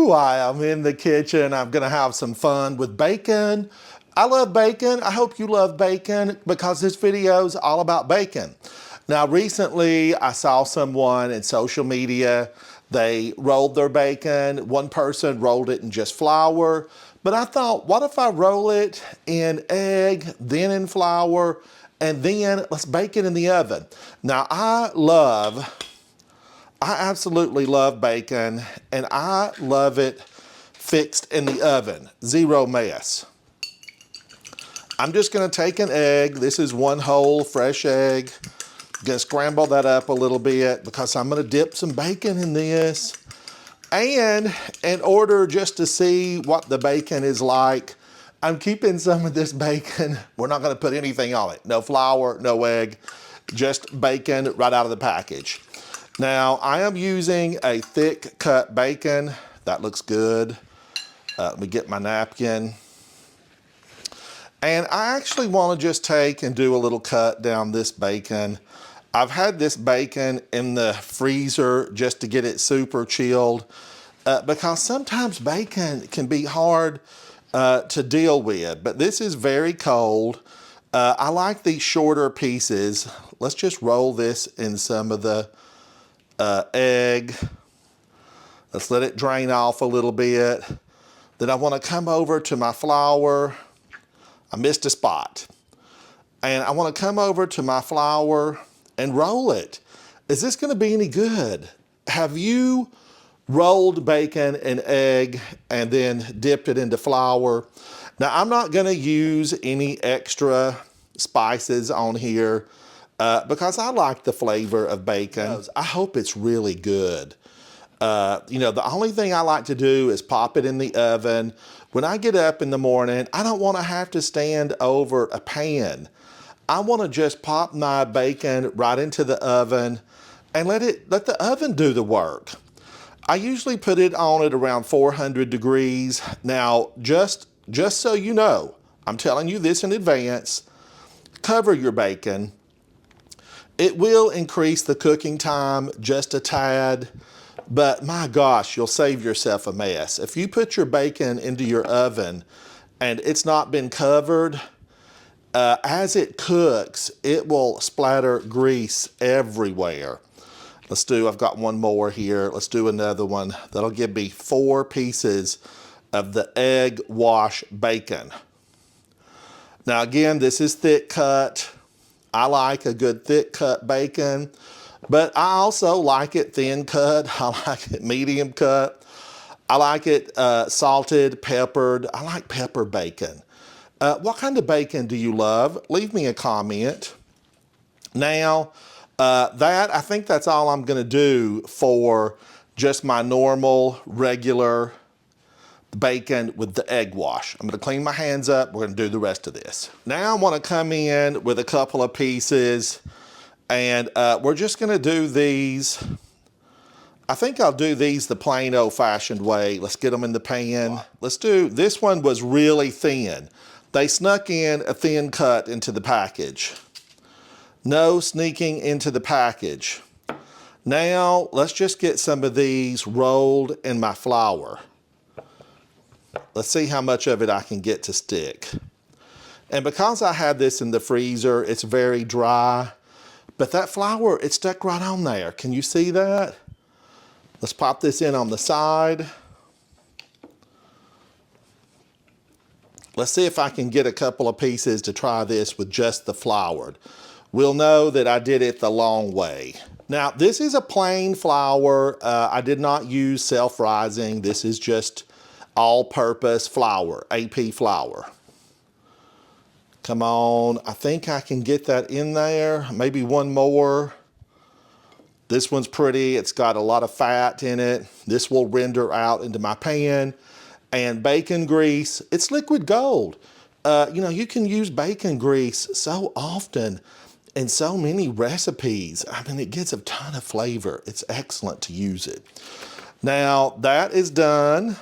Ooh, I am in the kitchen. I'm gonna have some fun with bacon. I love bacon. I hope you love bacon because this video is all about bacon. Now, recently I saw someone in social media, they rolled their bacon. One person rolled it in just flour, but I thought, what if I roll it in egg, then in flour, and then let's bake it in the oven. Now, I absolutely love bacon, and I love it fixed in the oven, zero mess. I'm just gonna take an egg. This is one whole fresh egg. I'm gonna scramble that up a little bit because I'm gonna dip some bacon in this. And in order just to see what the bacon is like, I'm keeping some of this bacon. We're not gonna put anything on it. No flour, no egg, just bacon right out of the package. Now, I am using a thick cut bacon. That looks good. Let me get my napkin. And I actually want to just take and do a little cut down this bacon. I've had this bacon in the freezer just to get it super chilled because sometimes bacon can be hard to deal with, but this is very cold. I like these shorter pieces. Let's just roll this in some of the egg. Let's let it drain off a little bit. Then I want to come over to my flour. I missed a spot. And I want to come over to my flour and roll it. Is this going to be any good? Have you rolled bacon and egg and then dipped it into flour? Now, I'm not going to use any extra spices on here because I like the flavor of bacon. I hope it's really good. You know, the only thing I like to do is pop it in the oven. When I get up in the morning, I don't want to have to stand over a pan. I want to just pop my bacon right into the oven and let the oven do the work. I usually put it on at around 400 degrees. Now, just so you know, I'm telling you this in advance, cover your bacon. It will increase the cooking time just a tad. But my gosh, you'll save yourself a mess. If you put your bacon into your oven and it's not been covered, as it cooks, it will splatter grease everywhere. I've got one more here. Let's do another one. That'll give me 4 pieces of the egg wash bacon. Now again, this is thick cut. I like a good thick cut bacon. But I also like it thin cut. I like it medium cut. I like it salted, peppered. I like pepper bacon. What kind of bacon do you love? Leave me a comment. Now, I think that's all I'm gonna do for just my normal, regular bacon with the egg wash. I'm gonna clean my hands up. We're gonna do the rest of this. Now I wanna come in with a couple of pieces. And we're just gonna do these. I think I'll do these the plain old-fashioned way. Let's get them in the pan. This one was really thin. They snuck in a thin cut into the package. No sneaking into the package. Now, let's just get some of these rolled in my flour. Let's see how much of it I can get to stick. And because I had this in the freezer, it's very dry. But that flour, it stuck right on there. Can you see that? Let's pop this in on the side. Let's see if I can get a couple of pieces to try this with just the flour. We'll know that I did it the long way. Now, this is a plain flour. I did not use self-rising. This is just all-purpose flour, AP flour. Come on, I think I can get that in there. Maybe one more. This one's pretty, it's got a lot of fat in it. This will render out into my pan. And bacon grease, it's liquid gold. You know, you can use bacon grease so often in so many recipes. I mean, it gives a ton of flavor. It's excellent to use it. Now, that is done.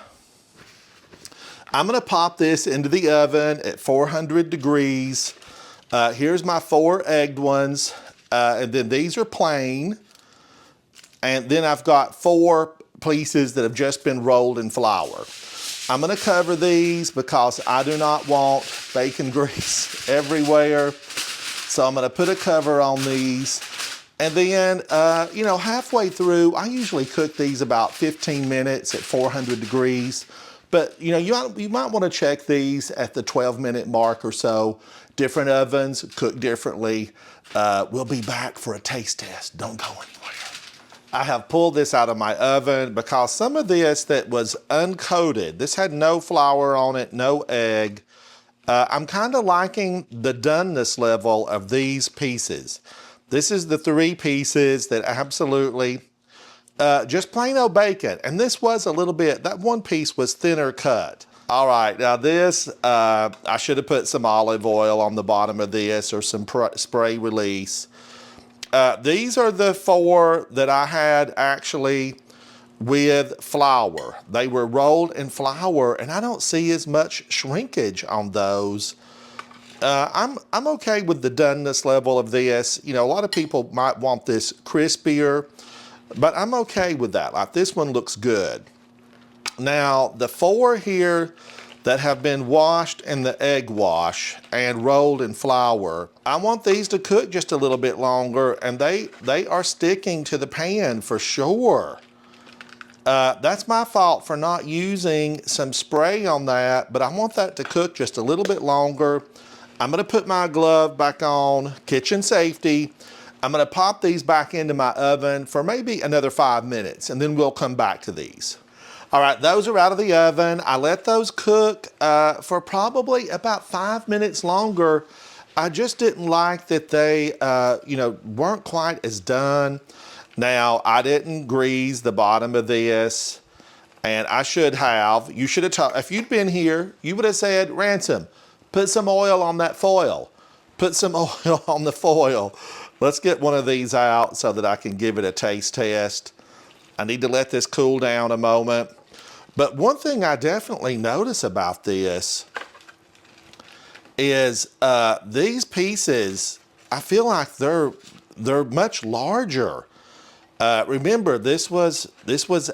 I'm gonna pop this into the oven at 400 degrees. Here's my 4 egged ones. And then these are plain. And then I've got 4 pieces that have just been rolled in flour. I'm gonna cover these because I do not want bacon grease everywhere. So I'm gonna put a cover on these. And then, you know, halfway through, I usually cook these about 15 minutes at 400 degrees. But, you know, you might want to check these at the 12-minute mark or so. Different ovens cook differently. We'll be back for a taste test. Don't go anywhere. I have pulled this out of my oven because some of this that was uncoated, this had no flour on it, no egg. I'm kind of liking the doneness level of these pieces. This is the 3 pieces that absolutely, just plain old bacon. And this was a little bit, that one piece was thinner cut. All right, now this, I should have put some olive oil on the bottom of this or some spray release. These are the 4 that I had actually with flour. They were rolled in flour and I don't see as much shrinkage on those. I'm okay with the doneness level of this. You know, a lot of people might want this crispier, but I'm okay with that. Like this one looks good. Now, the 4 here that have been washed in the egg wash and rolled in flour, I want these to cook just a little bit longer, and they are sticking to the pan for sure. That's my fault for not using some spray on that, but I want that to cook just a little bit longer. I'm gonna put my glove back on, kitchen safety. I'm gonna pop these back into my oven for maybe another 5 minutes, and then we'll come back to these. All right, those are out of the oven. I let those cook for probably about 5 minutes longer. I just didn't like that they, you know, weren't quite as done. Now, I didn't grease the bottom of this, and I should have. You should have, if you'd been here, you would have said, Ransom, put some oil on that foil. Put some oil on the foil. Let's get one of these out so that I can give it a taste test. I need to let this cool down a moment. But one thing I definitely notice about this is these pieces, I feel like they're much larger. Remember, this was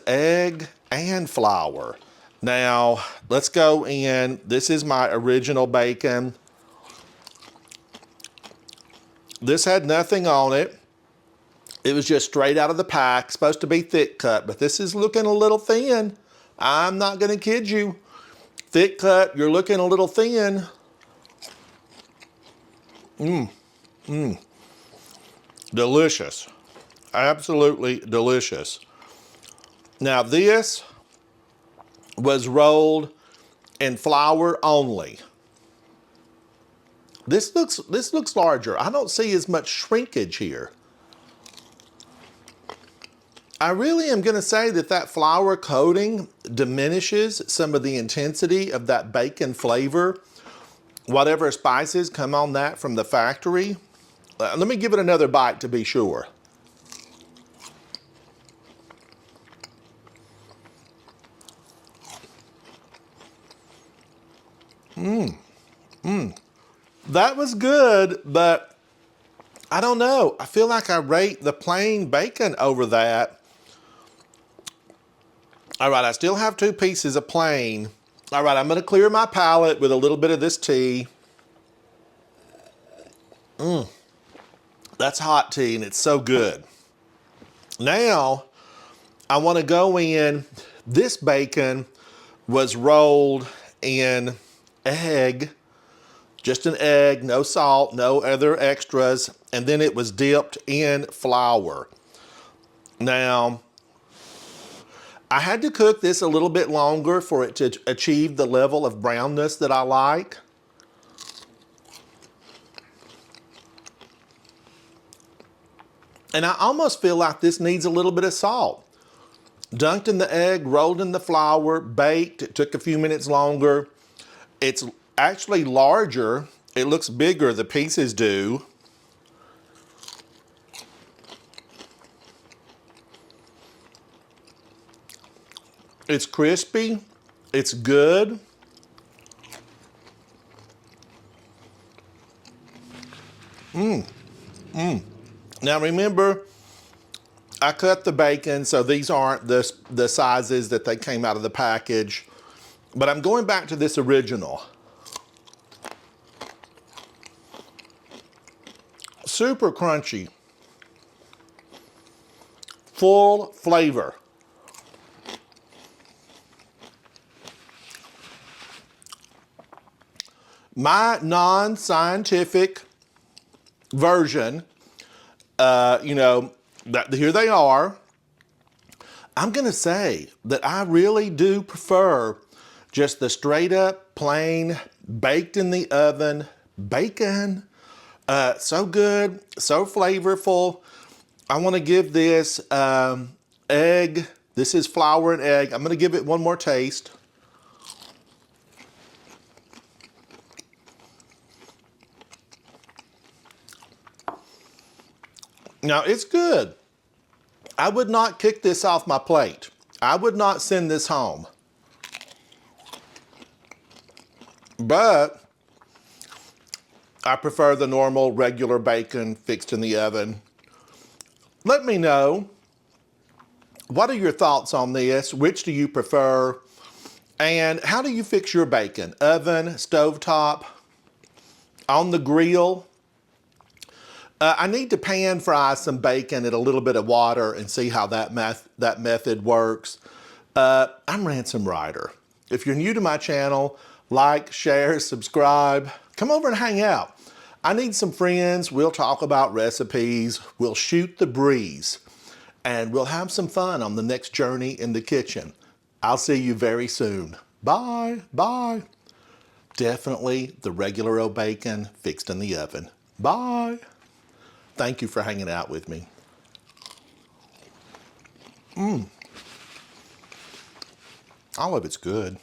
egg and flour. Now, let's go in. This is my original bacon. This had nothing on it. It was just straight out of the pack, supposed to be thick cut, but this is looking a little thin. I'm not gonna kid you. Thick cut, you're looking a little thin. Delicious. Absolutely delicious. Now this was rolled in flour only. This looks larger. I don't see as much shrinkage here. I really am gonna say that flour coating diminishes some of the intensity of that bacon flavor. Whatever spices come on that from the factory. Let me give it another bite to be sure. That was good, but I don't know. I feel like I rate the plain bacon over that. All right, I still have 2 pieces of plain. All right, I'm gonna clear my palate with a little bit of this tea. That's hot tea and it's so good. Now, I wanna go in, this bacon was rolled in egg, just an egg, no salt, no other extras, and then it was dipped in flour. Now, I had to cook this a little bit longer for it to achieve the level of brownness that I like. And I almost feel like this needs a little bit of salt. Dunked in the egg, rolled in the flour, baked. It took a few minutes longer. It's actually larger. It looks bigger, the pieces do. It's crispy, it's good. Now remember, I cut the bacon, so these aren't the sizes that they came out of the package. But I'm going back to this original. Super crunchy. Full flavor. My non-scientific version, here they are. I'm gonna say that I really do prefer just the straight up, plain, baked in the oven bacon. So good, so flavorful. I wanna give this egg, this is flour and egg. I'm gonna give it one more taste. Now, it's good. I would not kick this off my plate. I would not send this home. But I prefer the normal, regular bacon fixed in the oven. Let me know, what are your thoughts on this? Which do you prefer? And how do you fix your bacon? Oven, stovetop, on the grill? I need to pan fry some bacon in a little bit of water and see how that method works. I'm Ransom Ryder. If you're new to my channel, like, share, subscribe, come over and hang out. I need some friends. We'll talk about recipes. We'll shoot the breeze. And we'll have some fun on the next journey in the kitchen. I'll see you very soon. Bye, bye. Definitely the regular old bacon fixed in the oven. Bye. Thank you for hanging out with me. All of it's good.